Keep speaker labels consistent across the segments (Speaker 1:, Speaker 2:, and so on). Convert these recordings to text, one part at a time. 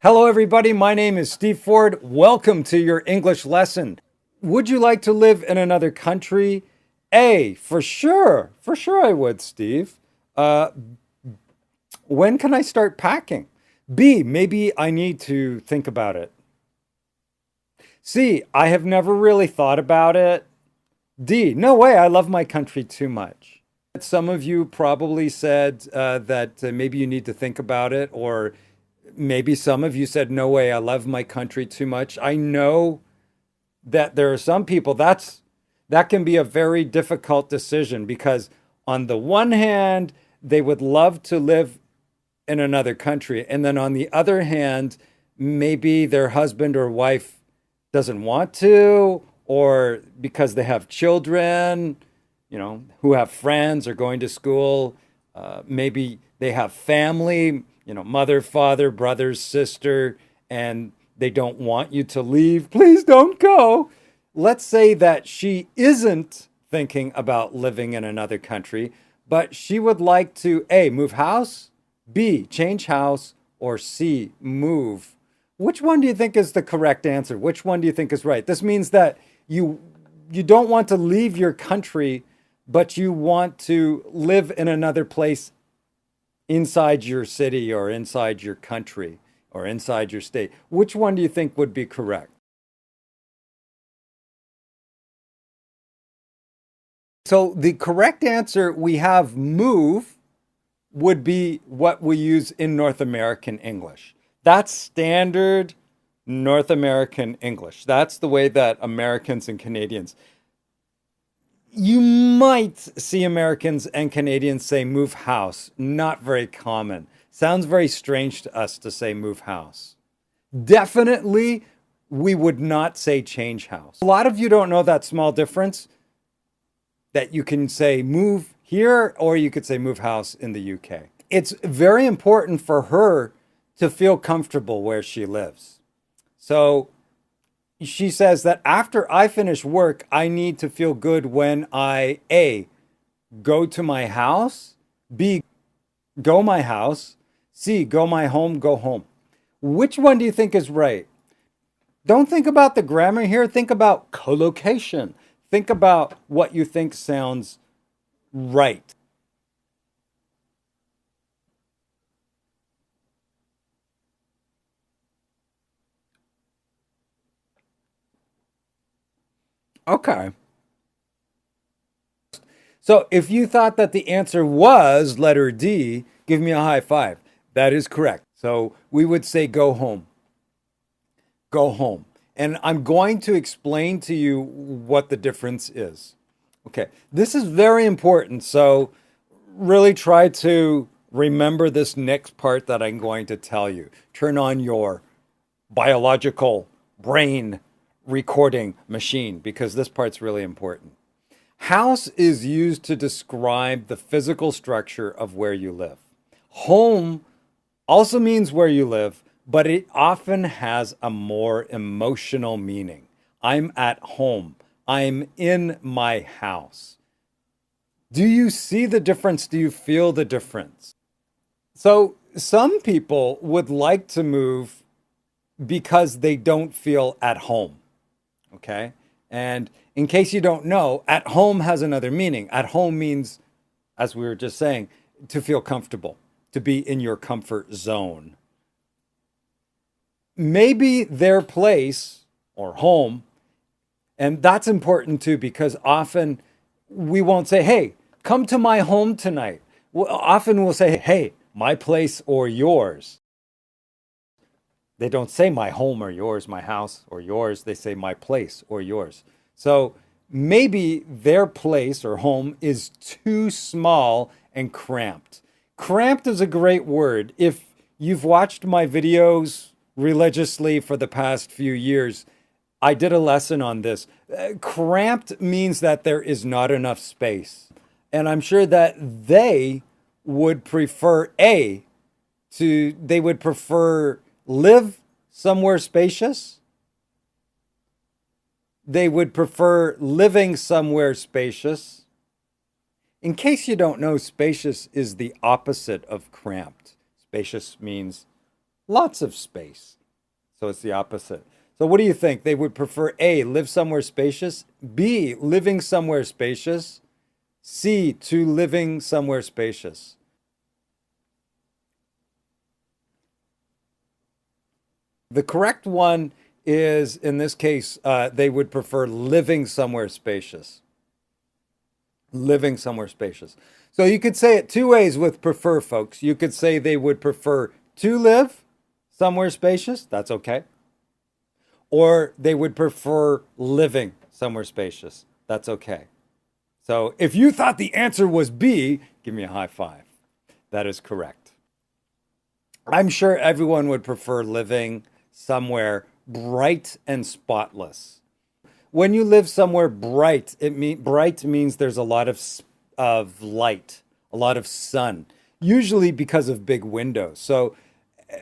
Speaker 1: Hello, everybody. My name is Steve Ford. Welcome to your English lesson. Would you like to live in another country? A, for sure. For sure, I would, Steve. Uh, when can I start packing? B, maybe I need to think about it. C, I have never really thought about it. D, no way, I love my country too much. Some of you probably said that maybe you need to think about it, or maybe some of you said, no way, I love my country too much. I know that there are some people that can be a very difficult decision because on the one hand, they would love to live in another country. And then on the other hand, maybe their husband or wife doesn't want to, or because they have children, who have friends or going to school. Maybe they have family, mother, father, brother, sister, and they don't want you to leave. Please don't go. Let's say that she isn't thinking about living in another country, but she would like to A, move house, B, change house, or C, move. Which one do you think is the correct answer? Which one do you think is right? This means that you don't want to leave your country, but you want to live in another place inside your city or inside your country or inside your state. Which one do you think would be correct? So the correct answer, we have move, would be what we use in North American English. That's standard North American English. That's the way that Americans and Canadians, you might see Americans and Canadians say move house. Not very common. Sounds very strange to us to say move house. Definitely, we would not say change house. A lot of you don't know that small difference that you can say move here or you could say move house in the UK. It's very important for her to feel comfortable where she lives. So she says that after I finish work, I need to feel good when I A, go to my house, B, go my house, C, go my home, go home. Which one do you think is right? Don't think about the grammar here. Think about collocation. Think about what you think sounds right. Okay. So if you thought that the answer was letter D, give me a high five. That is correct. So we would say go home. Go home. And I'm going to explain to you what the difference is. Okay, this is very important. So really try to remember this next part that I'm going to tell you. Turn on your biological brain recording machine because this part's really important. House is used to describe the physical structure of where you live. Home also means where you live, but it often has a more emotional meaning. I'm at home. I'm in my house. Do you see the difference? Do you feel the difference? So some people would like to move because they don't feel at home. Okay. And in case you don't know, at home has another meaning. At home means, as we were just saying, to feel comfortable, to be in your comfort zone. Maybe their place or home, and that's important too, because often we won't say, hey, come to my home tonight. Often we'll say, hey, my place or yours. They don't say my home or yours, my house or yours. They say my place or yours. So maybe their place or home is too small and cramped. Cramped is a great word. If you've watched my videos religiously for the past few years, I did a lesson on this. Cramped means that there is not enough space. And I'm sure that they would prefer they would prefer live somewhere spacious. They would prefer living somewhere spacious. In case you don't know, spacious is the opposite of cramped. Spacious means lots of space. So it's the opposite. So what do you think? They would prefer A, live somewhere spacious, B, living somewhere spacious, C, to living somewhere spacious. The correct one is, in this case, they would prefer living somewhere spacious. Living somewhere spacious. So you could say it two ways with prefer, folks. You could say they would prefer to live somewhere spacious. That's okay. Or they would prefer living somewhere spacious. That's okay. So if you thought the answer was B, give me a high five. That is correct. I'm sure everyone would prefer living somewhere bright and spotless. When you live somewhere bright, bright means there's a lot of light, a lot of sun, usually because of big windows. So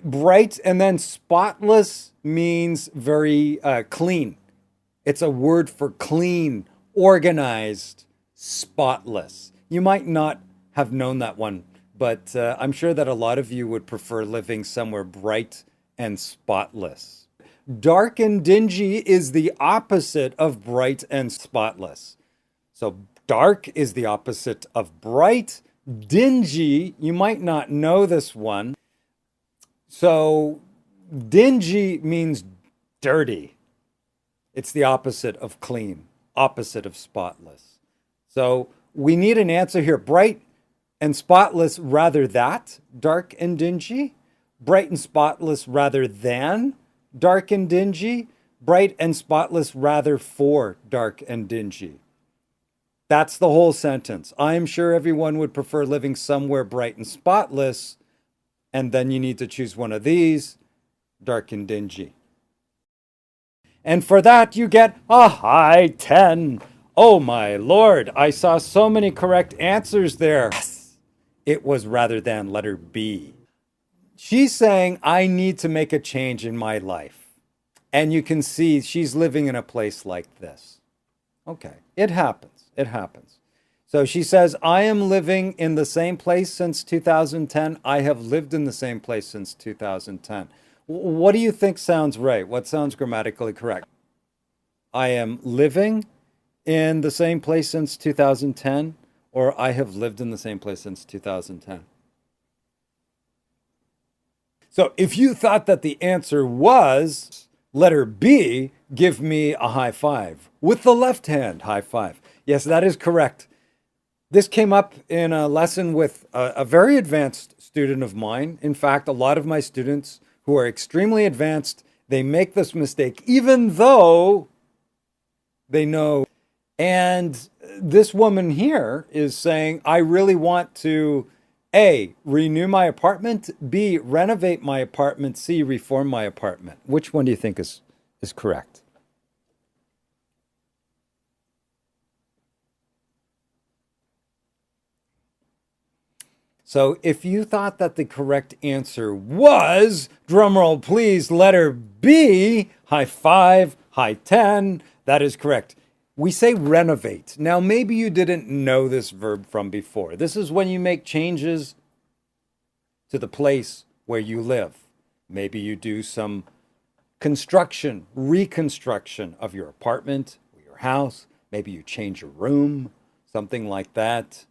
Speaker 1: bright and then spotless means very clean. It's a word for clean, organized, spotless. You might not have known that one, but I'm sure that a lot of you would prefer living somewhere bright and spotless. Dark and dingy is the opposite of bright and spotless. So dark is the opposite of bright. Dingy, you might not know this one. So dingy means dirty. It's the opposite of clean, opposite of spotless. So we need an answer here. Bright and spotless rather that, dark and dingy. Bright and spotless rather than dark and dingy. Bright and spotless rather for dark and dingy. That's the whole sentence. I'm sure everyone would prefer living somewhere bright and spotless, and then you need to choose one of these, dark and dingy. And for that, you get a high 10. Oh my Lord, I saw so many correct answers there. Yes, it was rather than letter B. She's saying, I need to make a change in my life. And you can see she's living in a place like this. Okay, it happens. It happens. So she says, I am living in the same place since 2010. I have lived in the same place since 2010. What do you think sounds right? What sounds grammatically correct? I am living in the same place since 2010, or I have lived in the same place since 2010. So if you thought that the answer was letter B, give me a high five. With the left hand, high five. Yes, that is correct. This came up in a lesson with a very advanced student of mine. In fact, a lot of my students who are extremely advanced, they make this mistake, even though they know. And this woman here is saying, I really want to A, renew my apartment, B, renovate my apartment, C, reform my apartment. Which one do you think is correct? So if you thought that the correct answer was, drumroll please, letter B, high five, high 10, that is correct. We say renovate. Now, maybe you didn't know this verb from before. This is when you make changes to the place where you live. Maybe you do some construction, reconstruction of your apartment or your house. Maybe you change your room, something like that.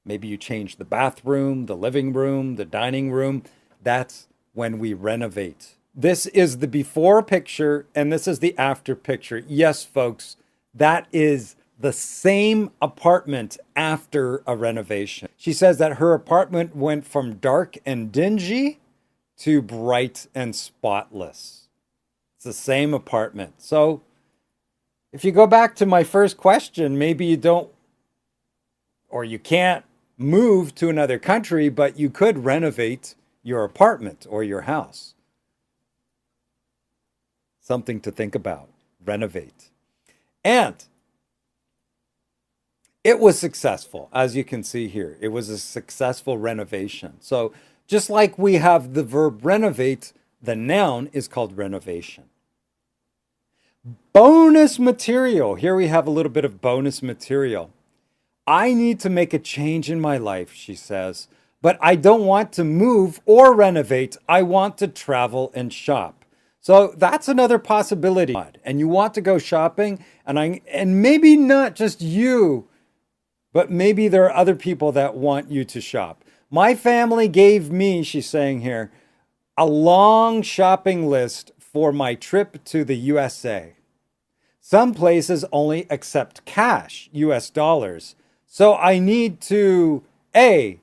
Speaker 1: Maybe you change the bathroom, the living room, the dining room. That's when we renovate. This is the before picture and this is the after picture. Yes, folks, that is the same apartment after a renovation. She says that her apartment went from dark and dingy to bright and spotless. It's the same apartment. So if you go back to my first question, maybe you don't or you can't move to another country, but you could renovate your apartment or your house. Something to think about. Renovate. And it was successful, as you can see here. It was a successful renovation. So just like we have the verb renovate, the noun is called renovation. Bonus material. Here we have a little bit of bonus material. I need to make a change in my life, she says. but I don't want to move or renovate. I want to travel and shop. So that's another possibility. And you want to go shopping, and maybe not just you, but maybe there are other people that want you to shop. My family gave me, she's saying here, a long shopping list for my trip to the USA. Some places only accept cash, US dollars. So I need to A,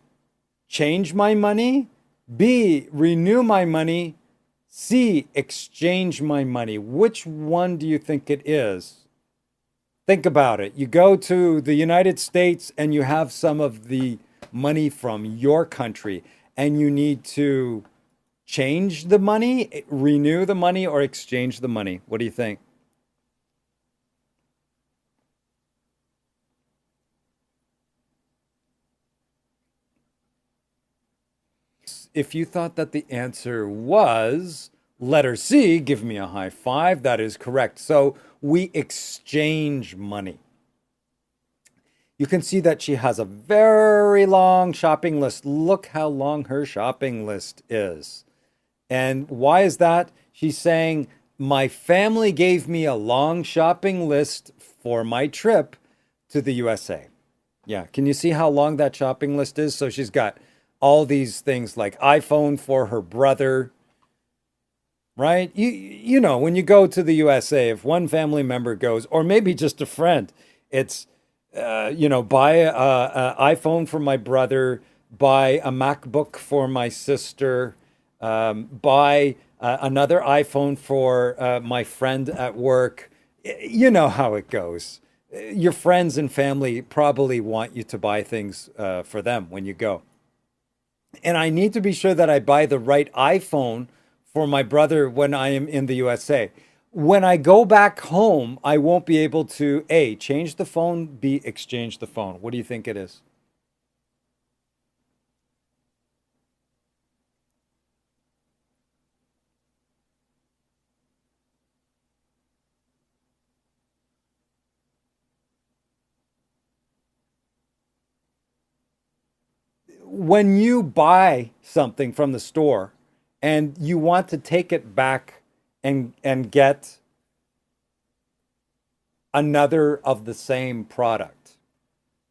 Speaker 1: change my money, B, renew my money, C, exchange my money. Which one do you think it is? Think about it. You go to the United States and you have some of the money from your country and you need to change the money, renew the money, or exchange the money. What do you think? If you thought that the answer was letter C, give me a high five. That is correct. So we exchange money. You can see that she has a very long shopping list. Look how long her shopping list is. And why is that? She's saying, my family gave me a long shopping list for my trip to the USA. Yeah, can you see how long that shopping list is? So she's got all these things like iPhone for her brother, right? You know, when you go to the USA, if one family member goes, or maybe just a friend, it's, buy a iPhone for my brother, buy a MacBook for my sister, buy another iPhone for my friend at work. You know how it goes. Your friends and family probably want you to buy things for them when you go. And I need to be sure that I buy the right iPhone for my brother when I am in the USA. When I go back home, I won't be able to A, change the phone, B, exchange the phone. What do you think it is? When you buy something from the store and you want to take it back and get another of the same product.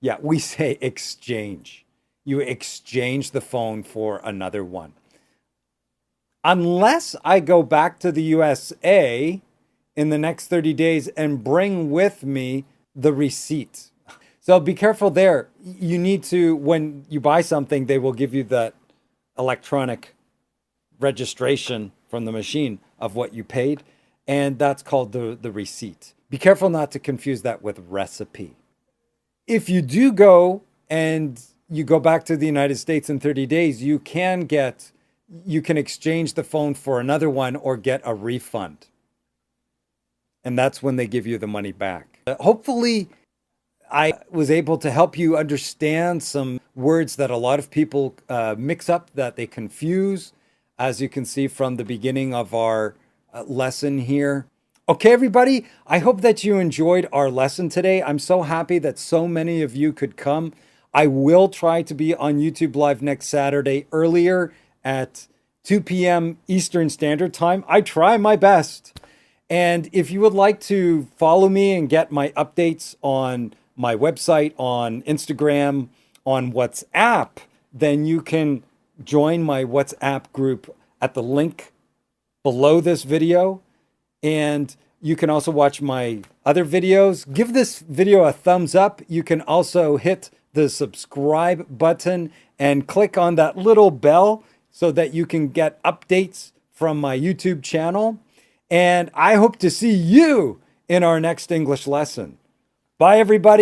Speaker 1: Yeah, we say exchange. You exchange the phone for another one. Unless I go back to the USA in the next 30 days and bring with me the receipt. So be careful there. You need to, when you buy something, they will give you that electronic registration from the machine of what you paid. And that's called the receipt. Be careful not to confuse that with recipe. If you do go and you go back to the United States in 30 days, you can exchange the phone for another one or get a refund. And that's when they give you the money back. Hopefully, I was able to help you understand some words that a lot of people mix up, that they confuse, as you can see from the beginning of our lesson here. Okay, everybody, I hope that you enjoyed our lesson today. I'm so happy that so many of you could come. I will try to be on YouTube Live next Saturday earlier at 2 p.m. Eastern Standard Time. I try my best. And if you would like to follow me and get my updates on my website, on Instagram, on WhatsApp, then you can join my WhatsApp group at the link below this video. And you can also watch my other videos. Give this video a thumbs up. You can also hit the subscribe button and click on that little bell so that you can get updates from my YouTube channel. And I hope to see you in our next English lesson. Bye, everybody.